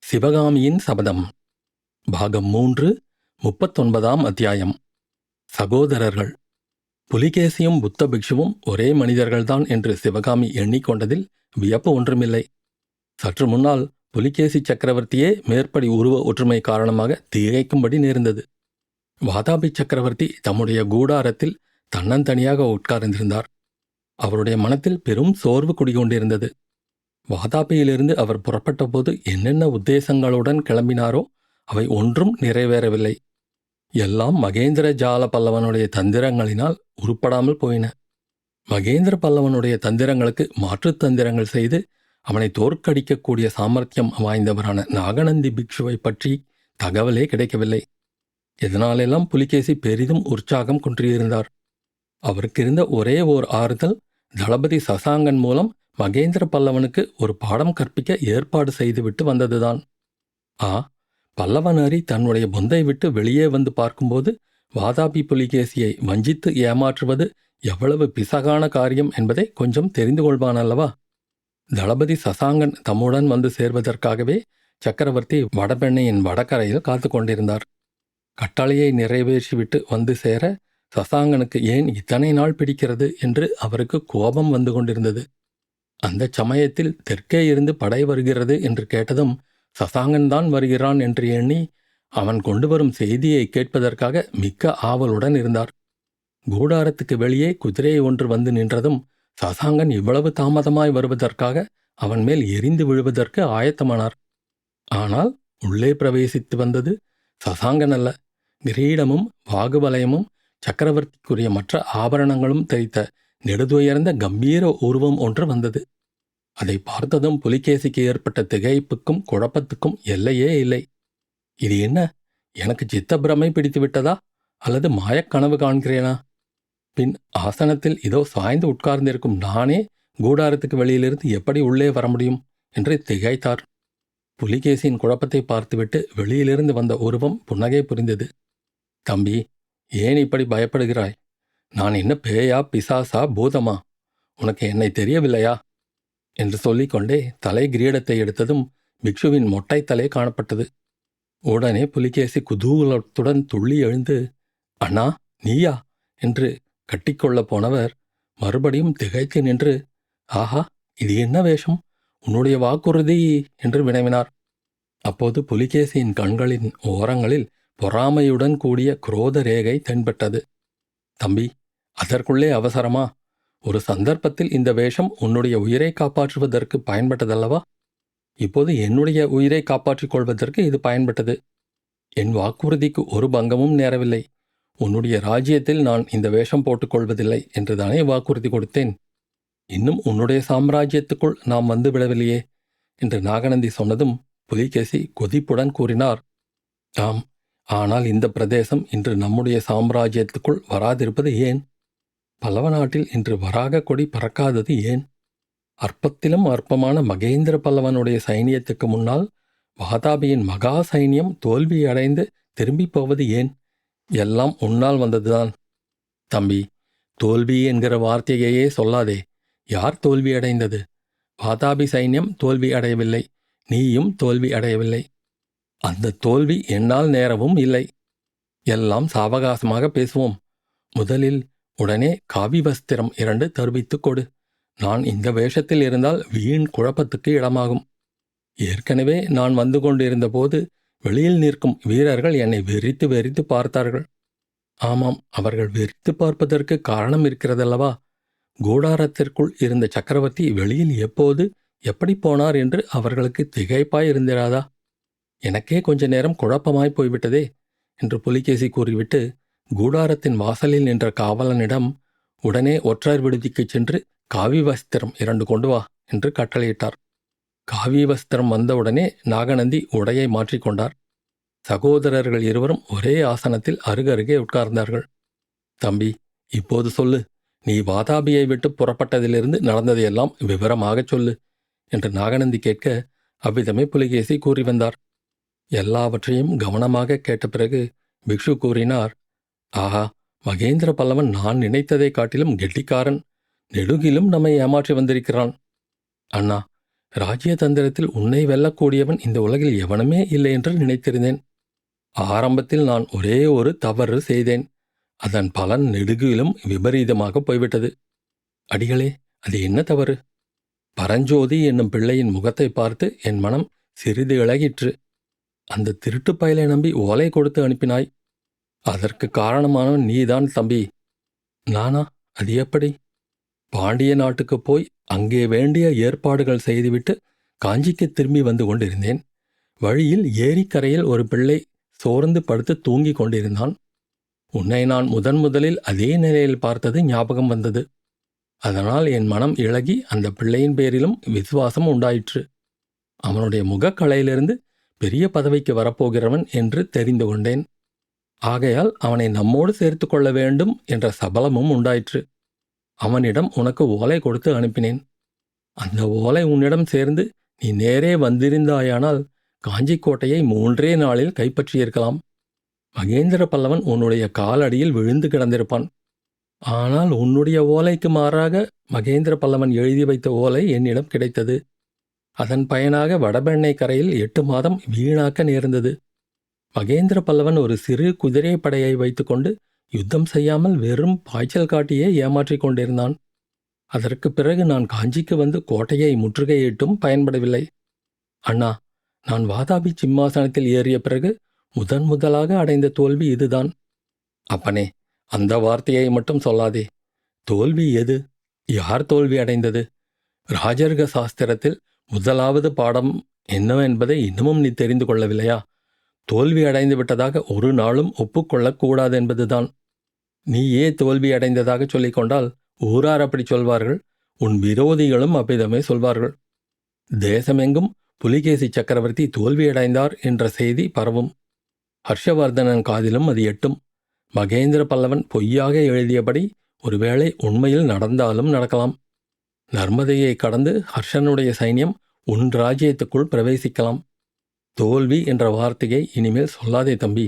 சிவகாமியின் சபதம் பாகம் 3 39ஆம் அத்தியாயம். சகோதரர்கள். புலிகேசியும் புத்த பிக்ஷுவும் ஒரே மனிதர்கள்தான் என்று சிவகாமி எண்ணிக்கொண்டதில் வியப்பு ஒன்றுமில்லை. சற்று முன்னால் புலிகேசி சக்கரவர்த்தியே மேற்படி உருவ ஒற்றுமை காரணமாக திகைக்கும்படி நேர்ந்தது. வாதாபி சக்கரவர்த்தி தம்முடைய கூடாரத்தில் தன்னந்தனியாக உட்கார்ந்திருந்தார். அவருடைய மனத்தில் பெரும் சோர்வு குடிகொண்டிருந்தது. வாதாபியிலிருந்து அவர் புறப்பட்ட போது என்னென்ன உத்தேசங்களுடன் கிளம்பினாரோ அவை ஒன்றும் நிறைவேறவில்லை. எல்லாம் மகேந்திர ஜால பல்லவனுடைய தந்திரங்களினால் உருப்படாமல் போயின. மகேந்திர பல்லவனுடைய தந்திரங்களுக்கு மாற்றுத் தந்திரங்கள் செய்து அவனை தோற்கடிக்கக்கூடிய சாமர்த்தியம் வாய்ந்தவரான நாகநந்தி பிக்ஷுவை பற்றி தகவலே கிடைக்கவில்லை. இதனாலெல்லாம் புலிகேசி பெரிதும் உற்சாகம் குன்றியிருந்தார். அவருக்கு இருந்த ஒரே ஓர் ஆறுதல் தளபதி சசாங்கன் மூலம் மகேந்திர பல்லவனுக்கு ஒரு பாடம் கற்பிக்க ஏற்பாடு செய்துவிட்டு வந்ததுதான். பல்லவனரி தன்னுடைய பொந்தை விட்டு வெளியே வந்து பார்க்கும்போது வாதாபி புலிகேசியை வஞ்சித்து ஏமாற்றுவது எவ்வளவு பிசகான காரியம் என்பதை கொஞ்சம் தெரிந்து கொள்வானல்லவா? தளபதி சசாங்கன் தம்முடன் வந்து சேர்வதற்காகவே சக்கரவர்த்தி வடபெண்ணையின் வடகரையில் காத்து கொண்டிருந்தார். கட்டளையை நிறைவேற்றிவிட்டு வந்து சேர சசாங்கனுக்கு ஏன் இத்தனை நாள் பிடிக்கிறது என்று அவருக்கு கோபம் வந்து கொண்டிருந்தது. அந்த சமயத்தில் தெற்கே இருந்து படை வருகிறது என்று கேட்டதும் சசாங்கன்தான் வருகிறான் என்று எண்ணி அவன் கொண்டு வரும் செய்தியை கேட்பதற்காக மிக்க ஆவலுடன் இருந்தார். கூடாரத்துக்கு வெளியே குதிரை ஒன்று வந்து நின்றதும் சசாங்கன் இவ்வளவு தாமதமாய் வருவதற்காக அவன் மேல் எரிந்து விழுவதற்கு ஆயத்தமானார். ஆனால் உள்ளே பிரவேசித்து வந்தது சசாங்கன் அல்ல. கிரீடமும் வாகுவலயமும் சக்கரவர்த்திக்குரிய மற்ற ஆபரணங்களும் தரித்த நெடுதுயர்ந்த கம்பீர உருவம் ஒன்று வந்தது. அதை பார்த்ததும் புலிகேசிக்கு ஏற்பட்ட திகைப்புக்கும் குழப்பத்துக்கும் எல்லையே இல்லை. இது என்ன, எனக்கு சித்தப்பிரமை பிடித்து விட்டதா அல்லது மாயக்கனவு காண்கிறேனா? பின் ஆசனத்தில் இதோ சாய்ந்து உட்கார்ந்திருக்கும் நானே கூடாரத்துக்கு வெளியிலிருந்து எப்படி உள்ளே வர முடியும் என்று திகைத்தார். புலிகேசியின் குழப்பத்தை பார்த்துவிட்டு வெளியிலிருந்து வந்த உருவம் புன்னகை புரிந்தது. தம்பி, ஏன் இப்படி பயப்படுகிறாய்? நான் என்ன பேயா பிசாசா பூதமா? உனக்கு என்னை தெரியவில்லையா என்று சொல்லிக்கொண்டே தலை கிரீடத்தை எடுத்ததும் பிக்ஷுவின் மொட்டை தலை காணப்பட்டது. உடனே புலிகேசி குதூகலத்துடன் துள்ளி எழுந்து, அண்ணா, நீயா என்று கட்டிக்கொள்ளப் போனவர் மறுபடியும் திகைத்து நின்று, ஆஹா, இது என்ன வேஷம்? உன்னுடைய வாக்குறுதி என்று வினவினார். அப்போது புலிகேசியின் கண்களின் ஓரங்களில் பொறாமையுடன் கூடிய குரோத ரேகை தென்பட்டது. தம்பி, அதற்குள்ளே அவசரமா? ஒரு சந்தர்ப்பத்தில் இந்த வேஷம் உன்னுடைய உயிரை காப்பாற்றுவதற்கு பயன்பட்டதல்லவா? இப்போது என்னுடைய உயிரை காப்பாற்றிக் கொள்வதற்கு இது பயன்பட்டது. என் வாக்குறுதிக்கு ஒரு பங்கமும் நேரவில்லை. உன்னுடைய ராஜ்யத்தில் நான் இந்த வேஷம் போட்டுக்கொள்வதில்லை என்றுதானே வாக்குறுதி கொடுத்தேன். இன்னும் உன்னுடைய சாம்ராஜ்யத்துக்குள் நாம் வந்து விடவில்லையே என்று நாகநந்தி சொன்னதும் புலிகேசி கொதிப்புடன் கூறினார், ஆம், ஆனால் இந்த பிரதேசம் இன்று நம்முடைய சாம்ராஜ்யத்துக்குள் வராதிருப்பது ஏன்? பல்லவ நாட்டில் இன்று வராக கொடி பறக்காதது ஏன்? அற்பத்திலும் அற்பமான மகேந்திர பல்லவனுடைய சைனியத்துக்கு முன்னால் வாதாபியின் மகா சைனியம் தோல்வியடைந்து திரும்பி போவது ஏன்? எல்லாம் உன்னால் வந்ததுதான். தம்பி, தோல்வி என்கிற வார்த்தையையே சொல்லாதே. யார் தோல்வியடைந்தது? வாதாபி சைன்யம் தோல்வி அடையவில்லை, நீயும் தோல்வி அடையவில்லை. அந்த தோல்வி என்னால் நேரவும் இல்லை. எல்லாம் சாவகாசமாக பேசுவோம். முதலில் உடனே காவி வஸ்திரம் 2 தருவித்துக் கொடு. நான் இந்த வேஷத்தில் இருந்தால் வீண் குழப்பத்துக்கு இடமாகும். ஏற்கனவே நான் வந்து கொண்டிருந்த போது வெளியில் நிற்கும் வீரர்கள் என்னை வெறித்து வெறித்து பார்த்தார்கள். ஆமாம், அவர்கள் வெறித்து பார்ப்பதற்கு காரணம் இருக்கிறதல்லவா? கூடாரத்திற்குள் இருந்த சக்கரவர்த்தி வெளியில் எப்போது எப்படி போனார் என்று அவர்களுக்கு திகைப்பாயிருந்திராதா? எனக்கே கொஞ்ச நேரம் குழப்பமாய் போய்விட்டதே என்று புலிகேசி கூறிவிட்டு கூடாரத்தின் வாசலில் நின்ற காவலனிடம் உடனே ஒற்றர் விடுதிக்குச் சென்று காவி வஸ்திரம் 2 கொண்டு வா என்று கட்டளையிட்டார். காவி வஸ்திரம் வந்தவுடனே நாகநந்தி உடையை மாற்றிக்கொண்டார். சகோதரர்கள் இருவரும் ஒரே ஆசனத்தில் அருகருகே உட்கார்ந்தார்கள். தம்பி, இப்போது சொல்லு, நீ வாதாபியை விட்டு புறப்பட்டதிலிருந்து நடந்ததையெல்லாம் விவரமாகச் சொல்லு என்று நாகநந்தி கேட்க அவ்விதமே புலிகேசி கூறி வந்தார். எல்லாவற்றையும் கவனமாக கேட்ட பிறகு பிக்ஷு கூறினார், ஆஹா, மகேந்திர பல்லவன் நான் நினைத்ததை காட்டிலும் கெட்டிக்காரன். நெடுகிலும் நம்மை ஏமாற்றி வந்திருக்கிறான். அண்ணா, ராஜ்யதந்திரத்தில் உன்னை வெல்லக்கூடியவன் இந்த உலகில் எவனுமே இல்லை என்று நினைத்திருந்தேன். ஆரம்பத்தில் நான் ஒரே ஒரு தவறு செய்தேன். அதன் பலன் நெடுகிலும் விபரீதமாக போய்விட்டது. அடிகளே, அது என்ன தவறு? பரஞ்சோதி என்னும் பிள்ளையின் முகத்தை பார்த்து என் மனம் சிறிது இளகிற்று. அந்த திருட்டுப் பயலை நம்பி ஓலை கொடுத்து அனுப்பினாய். அதற்கு காரணமானவன் நீதான் தம்பி. நானா? அது எப்படி? பாண்டிய நாட்டுக்குப் போய் அங்கே வேண்டிய ஏற்பாடுகள் செய்துவிட்டு காஞ்சிக்கு திரும்பி வந்து கொண்டிருந்தேன். வழியில் ஏரிக்கரையில் ஒரு பிள்ளை சோர்ந்து படுத்து தூங்கிக் கொண்டிருந்தான். உன்னை நான் முதலில் அதே நிலையில் பார்த்தது ஞாபகம் வந்தது. அதனால் என் மனம் இளகி அந்த பிள்ளையின் பேரிலும் விசுவாசம் உண்டாயிற்று. அவனுடைய முகக்கலையிலிருந்து பெரிய பதவிக்கு வரப்போகிறவன் என்று தெரிந்து கொண்டேன். ஆகையால் அவனை நம்மோடு சேர்த்து கொள்ள வேண்டும் என்ற சபலமும் உண்டாயிற்று. அவனிடம் உனக்கு ஓலை கொடுத்து அனுப்பினேன். அந்த ஓலை உன்னிடம் சேர்ந்து நீ நேரே வந்திருந்தாயானால் காஞ்சிக்கோட்டையை 3 நாளில் கைப்பற்றியிருக்கலாம். மகேந்திர பல்லவன் உன்னுடைய காலடியில் விழுந்து கிடந்திருப்பான். ஆனால் உன்னுடைய ஓலைக்கு மாறாக மகேந்திர பல்லவன் எழுதி வைத்த ஓலை என்னிடம் கிடைத்தது. அதன் பயனாக வடபெண்ணை கரையில் 8 மாதம் வீணாக்க நேர்ந்தது. மகேந்திர பல்லவன் ஒரு சிறு குதிரை படையை வைத்துக்கொண்டு யுத்தம் செய்யாமல் வெறும் பாய்ச்சல் காட்டியே ஏமாற்றிக் கொண்டிருந்தான். அதற்குப் பிறகு நான் காஞ்சிக்கு வந்து கோட்டையை முற்றுகையிட்டும் பயன்படவில்லை. அண்ணா, நான் வாதாபி சிம்மாசனத்தில் ஏறிய பிறகு முதலாக அடைந்த தோல்வி இதுதான். அப்பனே, அந்த வார்த்தையை மட்டும் சொல்லாதே. தோல்வி எது? யார் தோல்வி அடைந்தது? ராஜர்க சாஸ்திரத்தில் முதலாவது பாடம் என்னவென்பதை இன்னமும் நீ தெரிந்து கொள்ளவில்லையா? தோல்வி அடைந்து விட்டதாக ஒரு நாளும் ஒப்புக்கொள்ளக்கூடாது என்பதுதான். நீயே தோல்வி அடைந்ததாக சொல்லிக்கொண்டால் ஊரார் அப்படி சொல்வார்கள். உன் விரோதிகளும் அவ்விதமே சொல்வார்கள். தேசமெங்கும் புலிகேசி சக்கரவர்த்தி தோல்வியடைந்தார் என்ற செய்தி பரவும். ஹர்ஷவர்தனன் காதிலும் அது எட்டும். மகேந்திர பல்லவன் பொய்யாக எழுதியபடி ஒருவேளை உண்மையில் நடந்தாலும் நடக்கலாம். நர்மதையை கடந்து ஹர்ஷனுடைய சைன்யம் உன் ராஜ்யத்துக்குள் பிரவேசிக்கலாம். தோல்வி என்ற வார்த்தையை இனிமேல் சொல்லாதே தம்பி.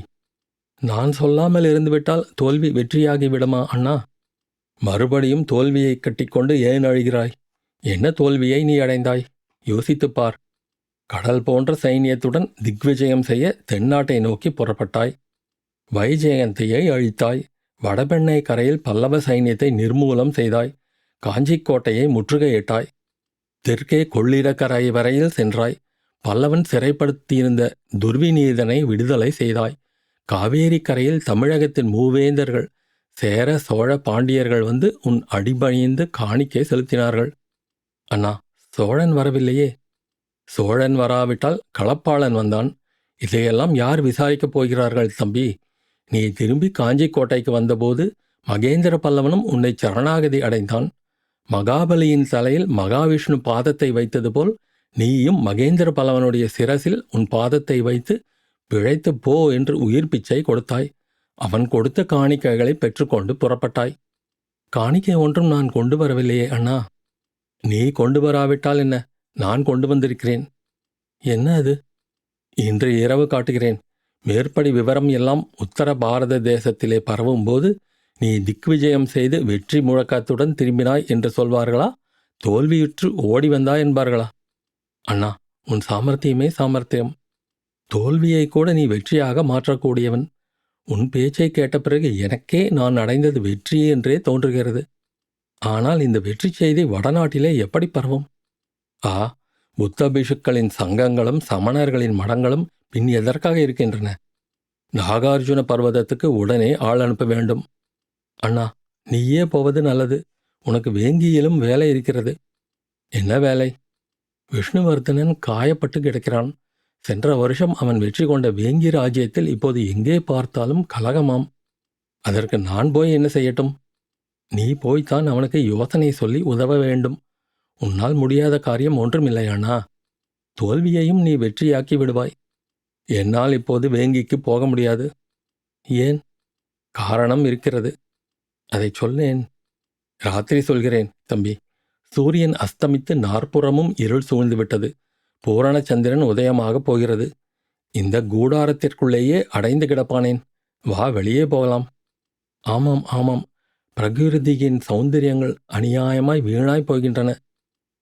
நான் சொல்லாமல் இருந்துவிட்டால் தோல்வி வெற்றியாகிவிடுமா அண்ணா? மறுபடியும் தோல்வியை கட்டிக்கொண்டு ஏன் அழுகிறாய்? என்ன தோல்வியை நீ அடைந்தாய்? யோசித்துப்பார். கடல் போன்ற சைன்யத்துடன் திக்விஜயம் செய்ய தென்னாட்டை நோக்கி புறப்பட்டாய். வைஜெயந்தியை அழித்தாய். வடபெண்ணை கரையில் பல்லவ சைன்யத்தை நிர்மூலம் செய்தாய். காஞ்சிக்கோட்டையை முற்றுகையிட்டாய். தெற்கே கொள்ளிடக்கரை வரையில் சென்றாய். பல்லவன் சிறைப்படுத்தியிருந்த துர்விநீதனை விடுதலை செய்தாய். காவேரி கரையில் தமிழகத்தின் மூவேந்தர்கள் சேர சோழ பாண்டியர்கள் வந்து உன் அடிபணிந்து காணிக்கை செலுத்தினார்கள். அண்ணா, சோழன் வரவில்லையே. சோழன் வராவிட்டால் களப்பாளன் வந்தான். இதையெல்லாம் யார் விசாரிக்கப் போகிறார்கள் தம்பி? நீ திரும்பி காஞ்சிக்கோட்டைக்கு வந்தபோது மகேந்திர பல்லவனும் உன்னை சரணாகதி அடைந்தான். மகாபலியின் தலையில் மகாவிஷ்ணு பாதத்தை வைத்தது போல் நீயும் மகேந்திர பல்லவனுடைய சிரசில் உன் பாதத்தை வைத்து பிழைத்து போ என்று உயிர் பிச்சை கொடுத்தாய். அவன் கொடுத்த காணிக்கைகளை பெற்றுக்கொண்டு புறப்பட்டாய். காணிக்கை ஒன்றும் நான் கொண்டு வரவில்லையே அண்ணா. நீ கொண்டு வராவிட்டால் என்ன, நான் கொண்டு வந்திருக்கிறேன். என்ன அது? இன்று இரவு காட்டுகிறேன். மேற்படி விவரம் எல்லாம் உத்தர பாரத தேசத்திலே பரவும்போது நீ திக்விஜயம் செய்து வெற்றி முழக்கத்துடன் திரும்பினாய் என்று சொல்வார்களா, தோல்வியுற்று ஓடி வந்தாய் என்பார்களா? அண்ணா, உன் சாமர்த்தியமே சாமர்த்தியம். தோல்வியை கூட நீ வெற்றியாக மாற்றக்கூடியவன். உன் பேச்சை கேட்ட பிறகு எனக்கே நான் அடைந்தது வெற்றி என்றே தோன்றுகிறது. ஆனால் இந்த வெற்றி செய்தி வடநாட்டிலே எப்படி பரவும்? புத்த பிஷுக்களின் சங்கங்களும் சமணர்களின் மடங்களும் பின் எதற்காக இருக்கின்றன? நாகார்ஜுன பர்வதத்துக்கு உடனே ஆள் அனுப்ப வேண்டும். அண்ணா, நீயே போவது நல்லது. உனக்கு வேங்கியிலும் வேலை இருக்கிறது. என்ன வேலை? விஷ்ணுவர்தனன் காயப்பட்டு கிடக்கிறான். சென்ற வருஷம் அவன் வெற்றி கொண்ட வேங்கி ராஜ்யத்தில் இப்போது எங்கே பார்த்தாலும் கலகமாம். அதற்கு நான் போய் என்ன செய்யட்டும்? நீ போய்த்தான் அவனுக்கு யோசனை சொல்லி உதவ வேண்டும். உன்னால் முடியாத காரியம் ஒன்றுமில்லையானா? தோல்வியையும் நீ வெற்றியாக்கி விடுவாய். என்னால் இப்போது வேங்கிக்கு போக முடியாது. ஏன்? காரணம் இருக்கிறது. அதை சொல்லேன். ராத்திரி சொல்கிறேன் தம்பி. சூரியன் அஸ்தமித்து நாற்புறமும் இருள் சூழ்ந்துவிட்டது. பூரணச்சந்திரன் உதயமாகப் போகிறது. இந்த கூடாரத்திற்குள்ளேயே அடைந்து கிடப்பானேன். வா, வெளியே போகலாம். ஆமாம், பிரகிருதியின் சௌந்தரியங்கள் அநியாயமாய் வீணாய் போகின்றன.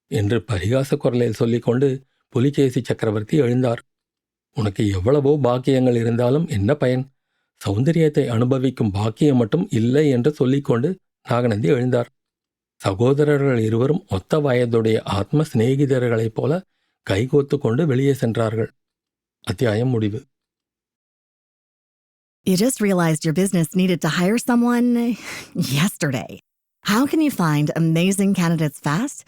என்று பரிகாச குரலில் சொல்லிக்கொண்டு புலிகேசி சக்கரவர்த்தி எழுந்தார். உனக்கு எவ்வளவோ பாக்கியங்கள் இருந்தாலும் என்ன பயன்? சௌந்தரியத்தை அனுபவிக்கும் பாக்கியம் மட்டும் இல்லை என்று சொல்லிக்கொண்டு நாகநந்தி எழுந்தார். சகோதரர்கள் இருவரும் ஒத்த வயதுடைய ஆத்ம சிநேகிதர்களைப் போல கைகோத்து கொண்டு வெளியே சென்றார்கள். அத்தியாயம் முடிவு. You just realized your business needed to hire someone yesterday. How can you find amazing candidates fast?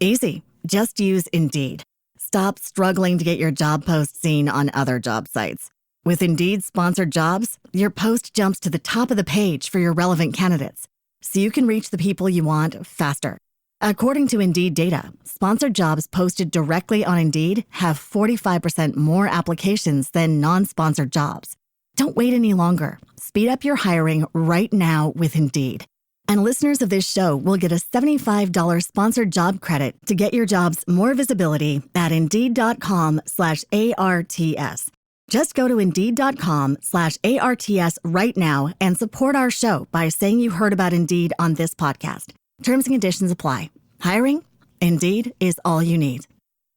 Easy. Just use Indeed. Stop struggling to get your job post seen on other job sites. With Indeed sponsored jobs, your post jumps to the top of the page for your relevant candidates, so you can reach the people you want faster. According to Indeed data, sponsored jobs posted directly on Indeed have 45% more applications than non-sponsored jobs. Don't wait any longer. Speed up your hiring right now with Indeed. And listeners of this show will get a $75 sponsored job credit to get your jobs more visibility at Indeed.com/ARTS. Just go to Indeed.com/ARTS right now and support our show by saying you heard about Indeed on this podcast. Terms and conditions apply. Hiring? Indeed is all you need.